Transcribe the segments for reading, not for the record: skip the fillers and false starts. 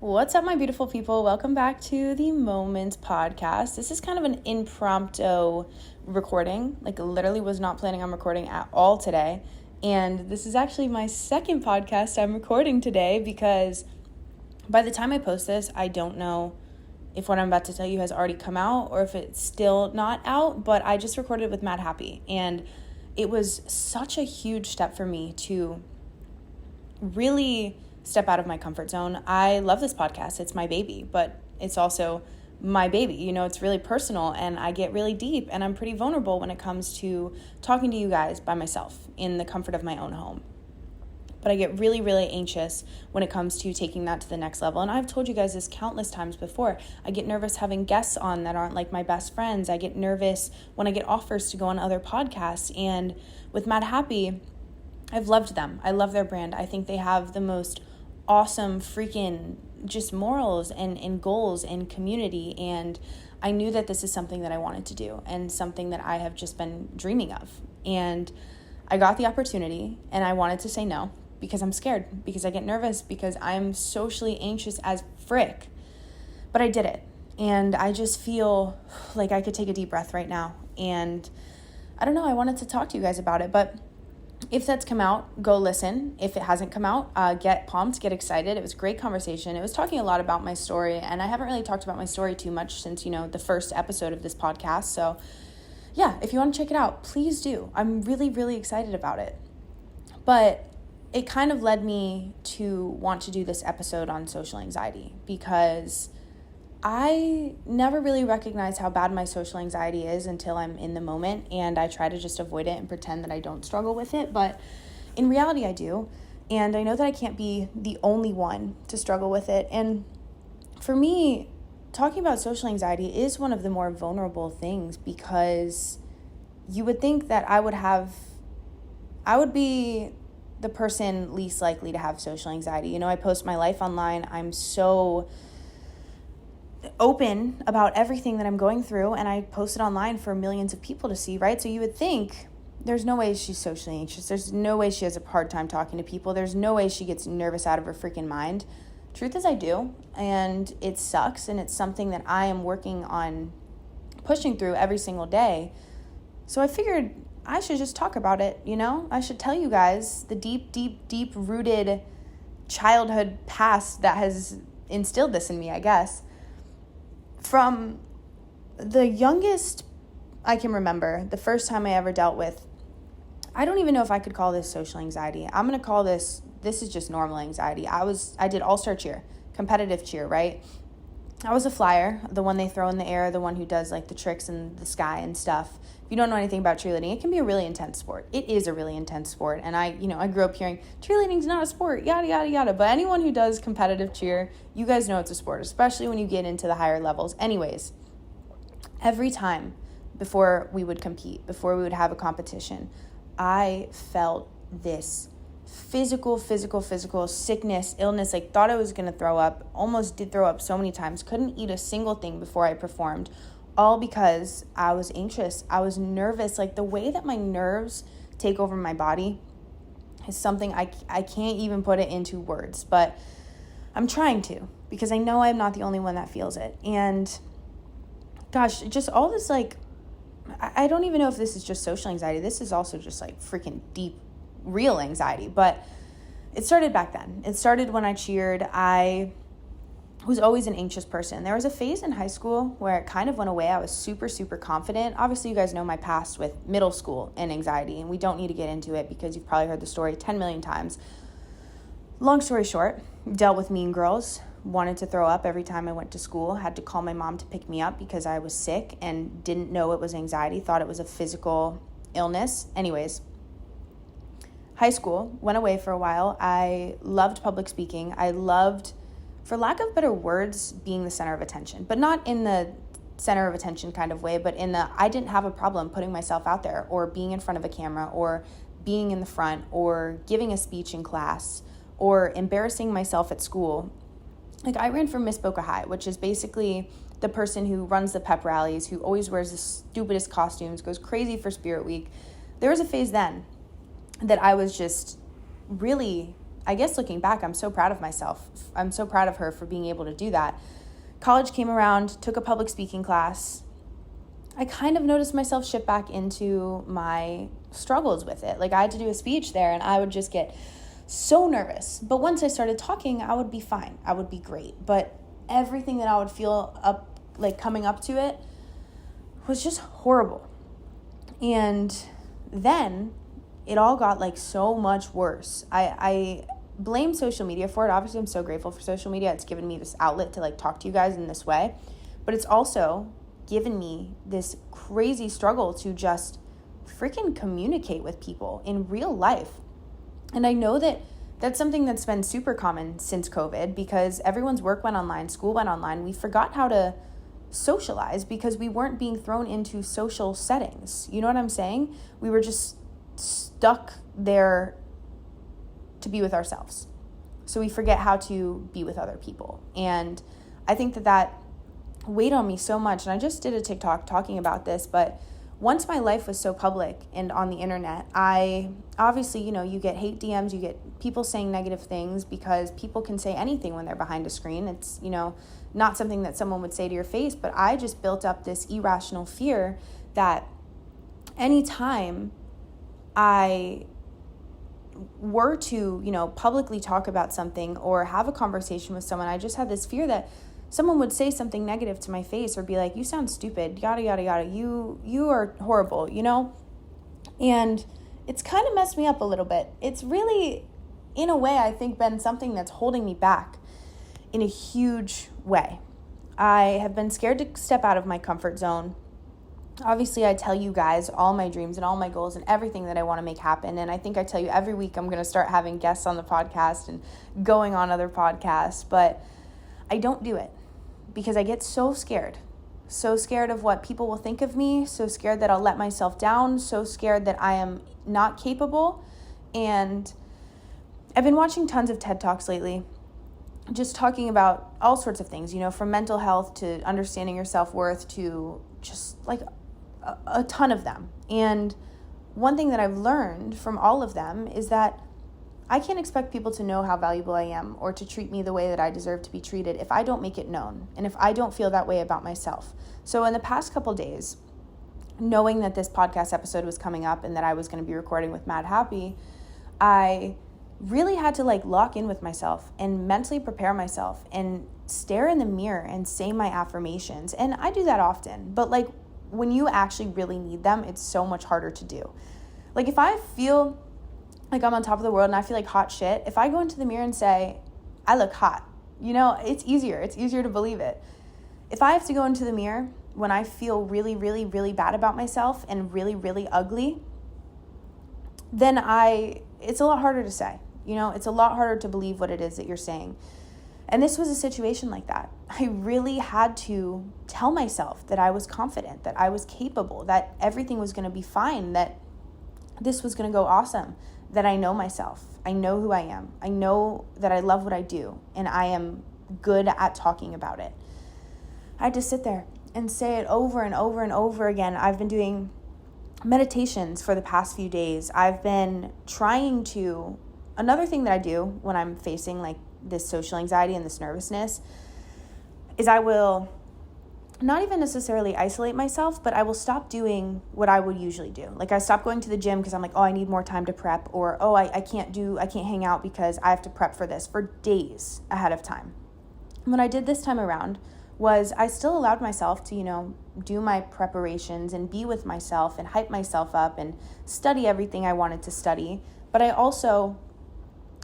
What's up, my beautiful people? Welcome back to the Moments podcast. This is kind of an impromptu recording. Literally was not planning on recording at all today. And this is actually my second podcast I'm recording today because by the time I post this, I don't know if what I'm about to tell you has already come out or if it's still not out, but I just recorded with Mad Happy. And it was such a huge step for me to really step out of my comfort zone. I love this podcast. It's my baby, but it's also my baby. It's really personal and I get really deep and I'm pretty vulnerable when it comes to talking to you guys by myself in the comfort of my own home. But I get really, really anxious when it comes to taking that to the next level. And I've told you guys this countless times before. I get nervous having guests on that aren't like my best friends. I get nervous when I get offers to go on other podcasts. And with Mad Happy, I've loved them. I love their brand. I think they have the most awesome freaking just morals and goals and community. And I knew that this is something that I wanted to do and something that I have just been dreaming of. And I got the opportunity and I wanted to say no because I'm scared, because I get nervous, because I'm socially anxious as frick. But I did it. And I just feel like I could take a deep breath right now. And I don't know, I wanted to talk to you guys about it, but if that's come out, go listen. If it hasn't come out, get pumped, get excited. It was a great conversation. It was talking a lot about my story, and I haven't really talked about my story too much since, the first episode of this podcast. So yeah, if you want to check it out, please do. I'm really, really excited about it. But it kind of led me to want to do this episode on social anxiety because I never really recognize how bad my social anxiety is until I'm in the moment, and I try to just avoid it and pretend that I don't struggle with it, but in reality I do, and I know that I can't be the only one to struggle with it. And for me, talking about social anxiety is one of the more vulnerable things because you would think that I would be the person least likely to have social anxiety. I post my life online. I'm so open about everything that I'm going through, and I post it online for millions of people to see, right? So you would think there's no way she's socially anxious. There's no way she has a hard time talking to people. There's no way she gets nervous out of her freaking mind. Truth is I do, and it sucks, and it's something that I am working on pushing through every single day. So I figured I should just talk about it, I should tell you guys the deep, deep, deep rooted childhood past that has instilled this in me, I guess. From the youngest I can remember, the first time I ever dealt with, I don't even know if I could call this social anxiety. I'm going to call this is just normal anxiety. I did all-star cheer, competitive cheer, right? I was a flyer, the one they throw in the air, the one who does like the tricks in the sky and stuff. If you don't know anything about cheerleading, it can be a really intense sport. It is a really intense sport. And I grew up hearing cheerleading's not a sport, yada, yada, yada. But anyone who does competitive cheer, you guys know it's a sport, especially when you get into the higher levels. Anyways, every time before we would compete, before we would have a competition, I felt this physical sickness, illness, thought I was going to throw up, almost did throw up so many times, couldn't eat a single thing before I performed, all because I was anxious. I was nervous. The way that my nerves take over my body is something I can't even put it into words, but I'm trying to, because I know I'm not the only one that feels it. And gosh, just all this, I don't even know if this is just social anxiety. This is also just freaking deep, real anxiety, but it started back then. It started when I cheered. I was always an anxious person. There was a phase in high school where it kind of went away. I was super, super confident. Obviously, you guys know my past with middle school and anxiety, and we don't need to get into it because you've probably heard the story 10 million times. Long story short, dealt with mean girls, wanted to throw up every time I went to school, had to call my mom to pick me up because I was sick and didn't know it was anxiety, thought it was a physical illness. Anyways, high school, went away for a while. I loved public speaking. I loved, for lack of better words, being the center of attention, but not in the center of attention kind of way, but in the, I didn't have a problem putting myself out there or being in front of a camera or being in the front or giving a speech in class or embarrassing myself at school. I ran for Miss Boca High, which is basically the person who runs the pep rallies, who always wears the stupidest costumes, goes crazy for Spirit Week. There was a phase then that I was just really I guess looking back, I'm so proud of myself. I'm so proud of her for being able to do that. College came around, took a public speaking class. I kind of noticed myself shift back into my struggles with it. Like I had to do a speech there and I would just get so nervous. But once I started talking, I would be fine. I would be great. But everything that I would feel up, like coming up to it, was just horrible. And then it all got like so much worse. I blame social media for it. Obviously, I'm so grateful for social media. It's given me this outlet to like talk to you guys in this way. But it's also given me this crazy struggle to just freaking communicate with people in real life. And I know that that's something that's been super common since COVID because everyone's work went online, school went online. We forgot how to socialize because we weren't being thrown into social settings. You know what I'm saying? We were just stuck there to be with ourselves. So we forget how to be with other people. And I think that weighed on me so much. And I just did a TikTok talking about this, but once my life was so public and on the internet, I obviously, you get hate DMs, you get people saying negative things because people can say anything when they're behind a screen. It's, not something that someone would say to your face, but I just built up this irrational fear that anytime I were to, publicly talk about something or have a conversation with someone, I just had this fear that someone would say something negative to my face or be like, you sound stupid, yada, yada, yada. You are horrible, And it's kind of messed me up a little bit. It's really, in a way, I think been something that's holding me back in a huge way. I have been scared to step out of my comfort zone. Obviously, I tell you guys all my dreams and all my goals and everything that I want to make happen. And I think I tell you every week I'm going to start having guests on the podcast and going on other podcasts. But I don't do it because I get so scared of what people will think of me, so scared that I'll let myself down, so scared that I am not capable. And I've been watching tons of TED Talks lately, just talking about all sorts of things, from mental health to understanding your self-worth to just like a ton of them. And one thing that I've learned from all of them is that I can't expect people to know how valuable I am or to treat me the way that I deserve to be treated if I don't make it known and if I don't feel that way about myself. So in the past couple days, knowing that this podcast episode was coming up and that I was going to be recording with Mad Happy, I really had to lock in with myself and mentally prepare myself and stare in the mirror and say my affirmations. And I do that often, but when you actually really need them, it's so much harder to do. If I feel like I'm on top of the world and I feel like hot shit, if I go into the mirror and say, I look hot, it's easier. It's easier to believe it. If I have to go into the mirror when I feel really, really, really bad about myself and really, really ugly, then it's a lot harder to say. It's a lot harder to believe what it is that you're saying. And this was a situation like that. I really had to tell myself that I was confident, that I was capable, that everything was going to be fine, that this was going to go awesome, that I know myself. I know who I am. I know that I love what I do, and I am good at talking about it. I had to sit there and say it over and over and over again. I've been doing meditations for the past few days. I've been trying to... Another thing that I do when I'm facing this social anxiety and this nervousness is I will not even necessarily isolate myself, but I will stop doing what I would usually do. I stop going to the gym because I'm like, I need more time to prep, or, I can't hang out because I have to prep for this for days ahead of time. And what I did this time around was I still allowed myself to, do my preparations and be with myself and hype myself up and study everything I wanted to study. But I also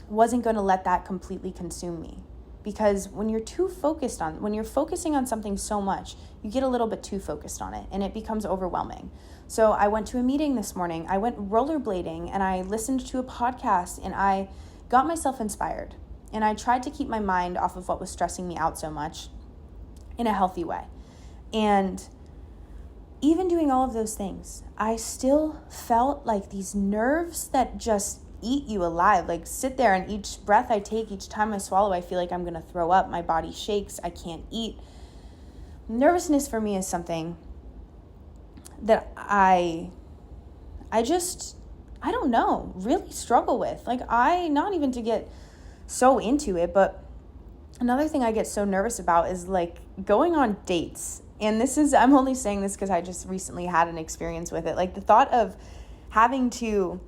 wasn't going to let that completely consume me. Because when you're focusing on something so much, you get a little bit too focused on it and it becomes overwhelming. So I went to a meeting this morning, I went rollerblading, and I listened to a podcast, and I got myself inspired. And I tried to keep my mind off of what was stressing me out so much in a healthy way. And even doing all of those things, I still felt like these nerves that just eat you alive. Sit there, and each breath I take, each time I swallow, I feel like I'm going to throw up. My body shakes. I can't eat. Nervousness for me is something that I don't know, really struggle with. Not even to get so into it. But another thing I get so nervous about is like going on dates. And I'm only saying this because I just recently had an experience with it. Like the thought of having to,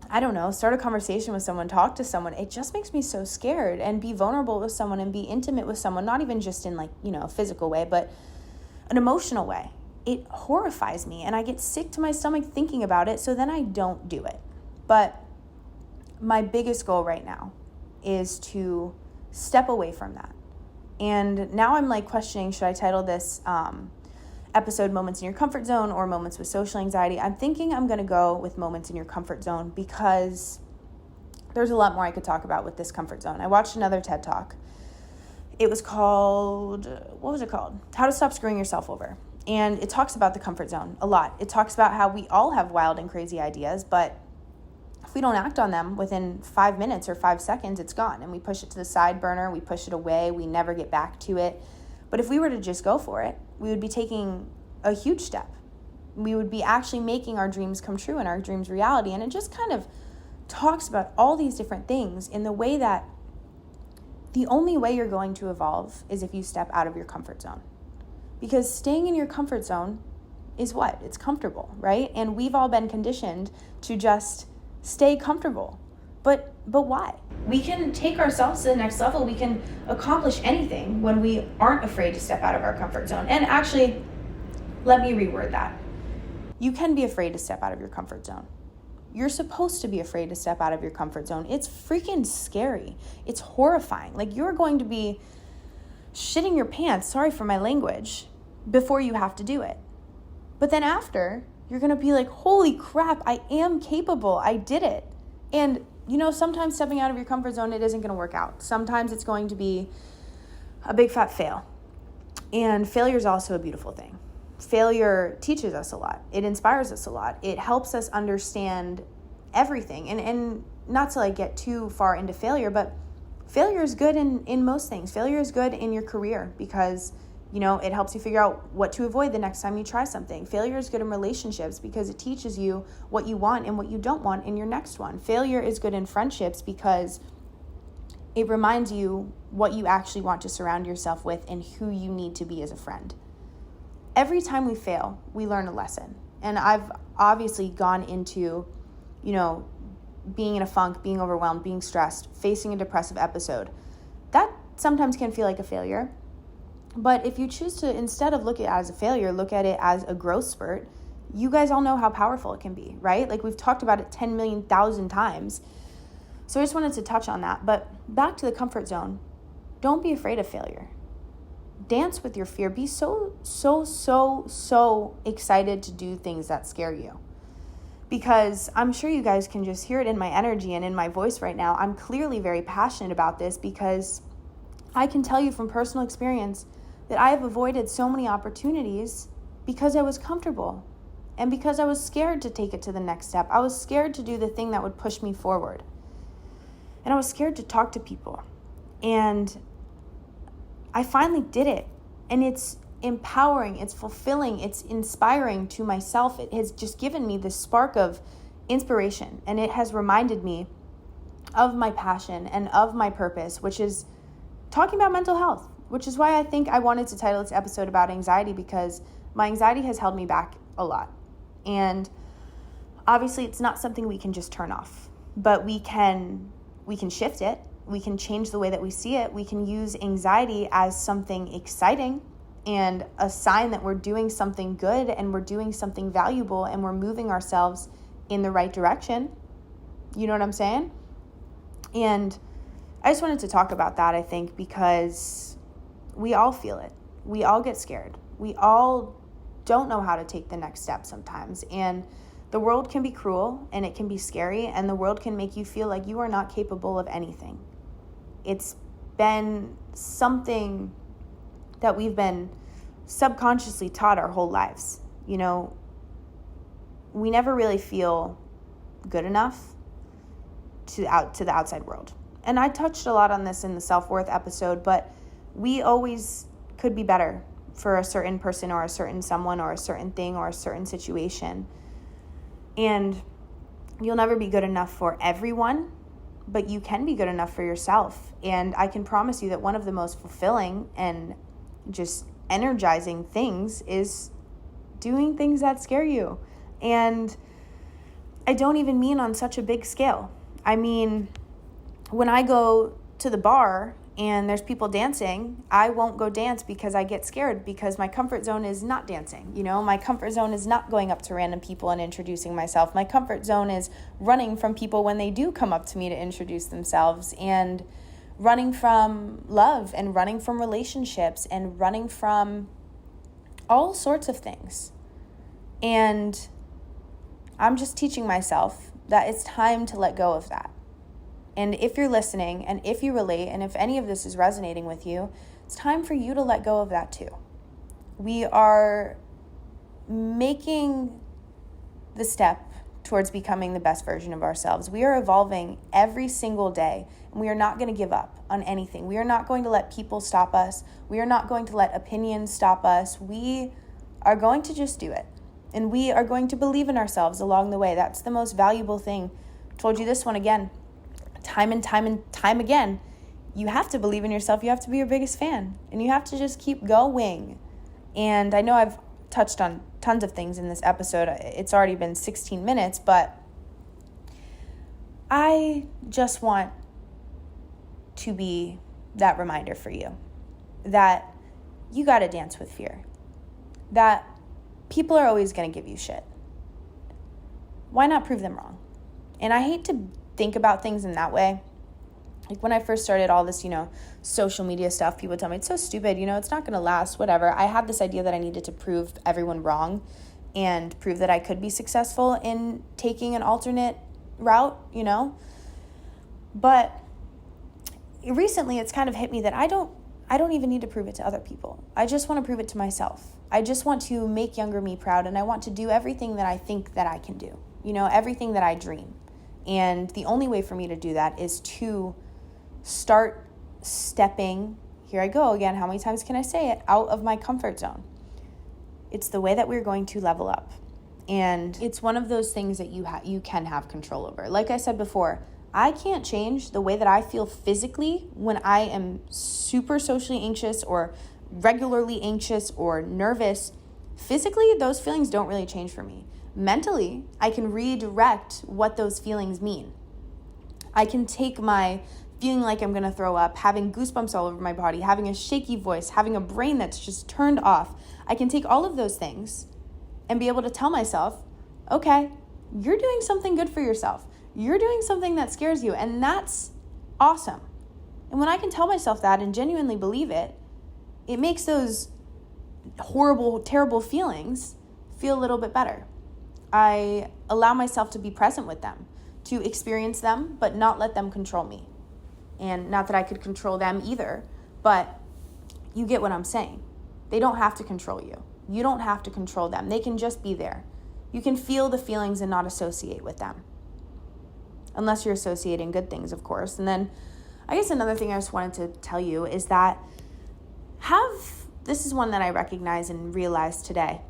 I don't know, start a conversation with someone, talk to someone, it just makes me so scared. And be vulnerable with someone and be intimate with someone, not even just in like, a physical way, but an emotional way. It horrifies me and I get sick to my stomach thinking about it. So then I don't do it. But my biggest goal right now is to step away from that. And now I'm like questioning, should I title this episode Moments in Your Comfort Zone or Moments with Social Anxiety? I'm thinking I'm going to go with Moments in Your Comfort Zone because there's a lot more I could talk about with this comfort zone. I watched another TED Talk. It was called, what was it called? How to Stop Screwing Yourself Over. And it talks about the comfort zone a lot. It talks about how we all have wild and crazy ideas, but if we don't act on them within 5 minutes or 5 seconds, it's gone. And we push it to the side burner, we push it away, we never get back to it. But if we were to just go for it, we would be taking a huge step. We would be actually making our dreams come true and our dreams reality. And it just kind of talks about all these different things in the way that the only way you're going to evolve is if you step out of your comfort zone. Because staying in your comfort zone is what? It's comfortable, right? And we've all been conditioned to just stay comfortable. But why? We can take ourselves to the next level. We can accomplish anything when we aren't afraid to step out of our comfort zone. And actually, let me reword that. You can be afraid to step out of your comfort zone. You're supposed to be afraid to step out of your comfort zone. It's freaking scary. It's horrifying. Like you're going to be shitting your pants, sorry for my language, before you have to do it. But then after, you're going to be like, holy crap, I am capable. I did it. And, sometimes stepping out of your comfort zone, it isn't going to work out. Sometimes it's going to be a big fat fail. And failure is also a beautiful thing. Failure teaches us a lot. It inspires us a lot. It helps us understand everything. And not to like get too far into failure, but failure is good in most things. Failure is good in your career because it helps you figure out what to avoid the next time you try something. Failure is good in relationships because it teaches you what you want and what you don't want in your next one. Failure is good in friendships because it reminds you what you actually want to surround yourself with and who you need to be as a friend. Every time we fail, we learn a lesson. And I've obviously gone into, being in a funk, being overwhelmed, being stressed, facing a depressive episode. That sometimes can feel like a failure. But if you choose to, instead of look at it as a failure, look at it as a growth spurt, you guys all know how powerful it can be, right? Like we've talked about it 10 million thousand times. So I just wanted to touch on that. But back to the comfort zone. Don't be afraid of failure. Dance with your fear. Be so excited to do things that scare you. Because I'm sure you guys can just hear it in my energy and in my voice right now. I'm clearly very passionate about this because I can tell you from personal experience that I have avoided so many opportunities because I was comfortable and because I was scared to take it to the next step. I was scared to do the thing that would push me forward. And I was scared to talk to people. And I finally did it. And it's empowering, it's fulfilling, it's inspiring to myself. It has just given me this spark of inspiration. And it has reminded me of my passion and of my purpose, which is talking about mental health, which is why I think I wanted to title this episode about anxiety, because my anxiety has held me back a lot. And obviously it's not something we can just turn off, but we can shift it. We can change the way that we see it. We can use anxiety as something exciting and a sign that we're doing something good and we're doing something valuable and we're moving ourselves in the right direction. You know what I'm saying? And I just wanted to talk about that, I think, because we all feel it. We all get scared. We all don't know how to take the next step sometimes. And the world can be cruel and it can be scary, and the world can make you feel like you are not capable of anything. It's been something that we've been subconsciously taught our whole lives. We never really feel good enough to the outside world. And I touched a lot on this in the self-worth episode, but we always could be better for a certain person or a certain someone or a certain thing or a certain situation. And you'll never be good enough for everyone, but you can be good enough for yourself. And I can promise you that one of the most fulfilling and just energizing things is doing things that scare you. And I don't even mean on such a big scale. I mean, when I go to the bar and there's people dancing, I won't go dance because I get scared, because my comfort zone is not dancing. My comfort zone is not going up to random people and introducing myself. My comfort zone is running from people when they do come up to me to introduce themselves, and running from love, and running from relationships, and running from all sorts of things. And I'm just teaching myself that it's time to let go of that. And if you're listening, and if you relate, and if any of this is resonating with you, it's time for you to let go of that too. We are making the step towards becoming the best version of ourselves. We are evolving every single day, and we are not going to give up on anything. We are not going to let people stop us. We are not going to let opinions stop us. We are going to just do it. And we are going to believe in ourselves along the way. That's the most valuable thing. I told you this one again. Time and time again, you have to believe in yourself. You have to be your biggest fan, and you have to just keep going. And I know I've touched on tons of things in this episode. It's already been 16 minutes, but I just want to be that reminder for you that you got to dance with fear, that people are always going to give you shit. Why not prove them wrong? And I hate to think about things in that way. Like when I first started all this, social media stuff, people tell me it's so stupid, it's not going to last, whatever. I had this idea that I needed to prove everyone wrong and prove that I could be successful in taking an alternate route, But recently it's kind of hit me that I don't even need to prove it to other people. I just want to prove it to myself. I just want to make younger me proud, and I want to do everything that I think that I can do, everything that I dream. And the only way for me to do that is to start stepping, here I go again, how many times can I say it, out of my comfort zone. It's the way that we're going to level up. And it's one of those things that you can have control over. Like I said before, I can't change the way that I feel physically when I am super socially anxious or regularly anxious or nervous. Physically, those feelings don't really change for me. Mentally, I can redirect what those feelings mean. I can take my feeling like I'm going to throw up, having goosebumps all over my body, having a shaky voice, having a brain that's just turned off. I can take all of those things and be able to tell myself, okay, you're doing something good for yourself. You're doing something that scares you, and that's awesome. And when I can tell myself that and genuinely believe it, it makes those horrible, terrible feelings feel a little bit better. I allow myself to be present with them, to experience them, but not let them control me. And not that I could control them either, but you get what I'm saying. They don't have to control you. You don't have to control them. They can just be there. You can feel the feelings and not associate with them. Unless you're associating good things, of course. And then I guess another thing I just wanted to tell you is that this is one that I recognize and realized today.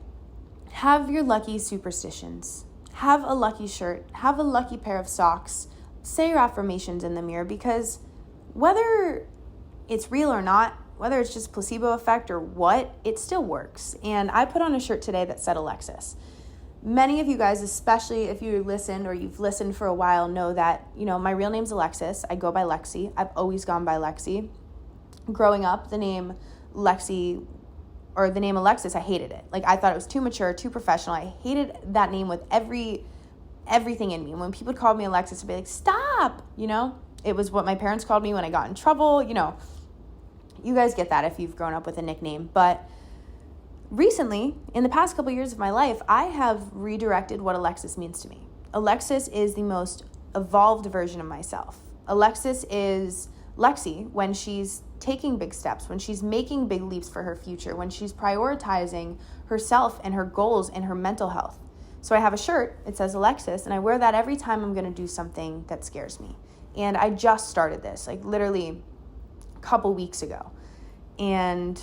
Have your lucky superstitions. Have a lucky shirt. Have a lucky pair of socks. Say your affirmations in the mirror, because whether it's real or not, whether it's just placebo effect or what, it still works. And I put on a shirt today that said Alexis. Many of you guys, especially if you listened or you've listened for a while, know that, my real name's Alexis. I go by Lexi. I've always gone by Lexi. Growing up, the name Lexi or the name Alexis, I hated it. Like, I thought it was too mature, too professional. I hated that name with everything in me. When people called me Alexis, I'd be like, stop, It was what my parents called me when I got in trouble, You guys get that if you've grown up with a nickname. But recently, in the past couple years of my life, I have redirected what Alexis means to me. Alexis is the most evolved version of myself. Alexis is Lexi when she's taking big steps, when she's making big leaps for her future, when she's prioritizing herself and her goals and her mental health. So I have a shirt, it says Alexis, and I wear that every time I'm going to do something that scares me. And I just started this, like literally a couple weeks ago. And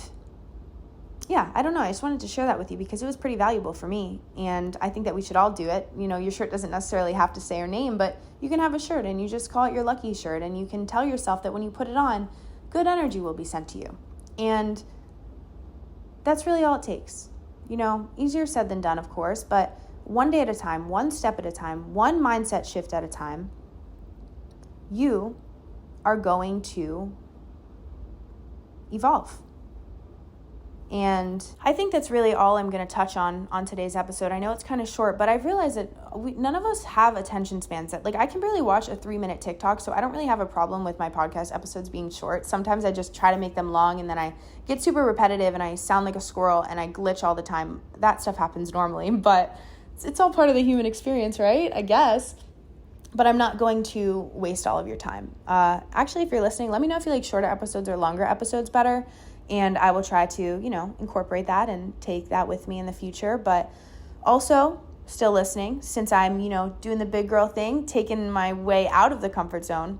yeah, I don't know. I just wanted to share that with you because it was pretty valuable for me. And I think that we should all do it. You know, your shirt doesn't necessarily have to say your name, but you can have a shirt and you just call it your lucky shirt. And you can tell yourself that when you put it on, good energy will be sent to you. And that's really all it takes. You know, easier said than done, of course, but one day at a time, one step at a time, one mindset shift at a time, you are going to evolve. And I think that's really all I'm going to touch on today's episode. I know it's kind of short, but I've realized that none of us have attention spans. That, like, I can barely watch a 3-minute TikTok, so I don't really have a problem with my podcast episodes being short. Sometimes I just try to make them long, and then I get super repetitive, and I sound like a squirrel, and I glitch all the time. That stuff happens normally, but it's all part of the human experience, right? I guess. But I'm not going to waste all of your time. Actually, if you're listening, let me know if you like shorter episodes or longer episodes better. And I will try to, you know, incorporate that and take that with me in the future. But also, still listening, since I'm, you know, doing the big girl thing, taking my way out of the comfort zone,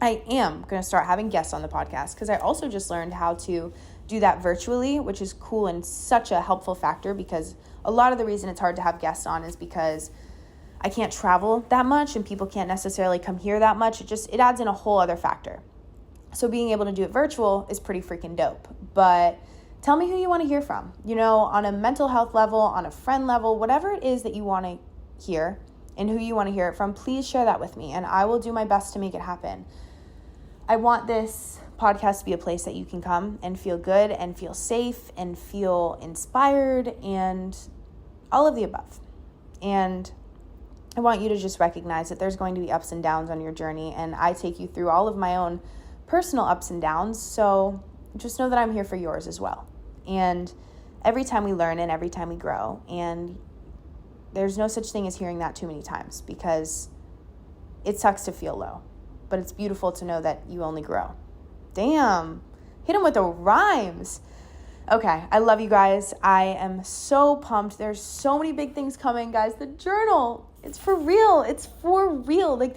I am going to start having guests on the podcast because I also just learned how to do that virtually, which is cool and such a helpful factor because a lot of the reason it's hard to have guests on is because I can't travel that much and people can't necessarily come here that much. It adds in a whole other factor. So being able to do it virtual is pretty freaking dope. But tell me who you want to hear from, you know, on a mental health level, on a friend level, whatever it is that you want to hear and who you want to hear it from, please share that with me and I will do my best to make it happen. I want this podcast to be a place that you can come and feel good and feel safe and feel inspired and all of the above. And I want you to just recognize that there's going to be ups and downs on your journey, and I take you through all of my own personal ups and downs, so just know that I'm here for yours as well. And every time we learn and every time we grow, and there's no such thing as hearing that too many times because it sucks to feel low, but it's beautiful to know that you only grow. Damn, hit him with the rhymes. Okay, I love you guys. I am so pumped. There's so many big things coming, guys. The journal, it's for real. It's for real. Like,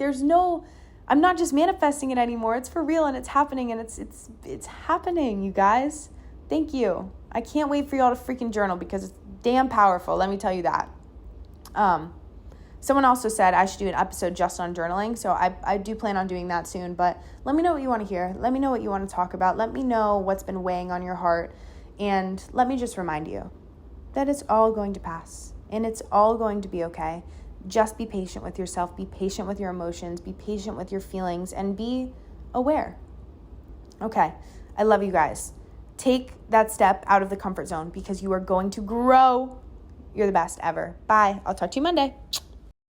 I'm not just manifesting it anymore. It's for real and it's happening and it's happening, you guys. Thank you. I can't wait for y'all to freaking journal because it's damn powerful. Let me tell you that. Someone also said I should do an episode just on journaling. So I do plan on doing that soon, but let me know what you want to hear. Let me know what you want to talk about. Let me know what's been weighing on your heart. And let me just remind you that it's all going to pass and it's all going to be okay. Just be patient with yourself, be patient with your emotions, be patient with your feelings, and be aware. Okay, I love you guys. Take that step out of the comfort zone because you are going to grow. You're the best ever. Bye. I'll talk to you Monday.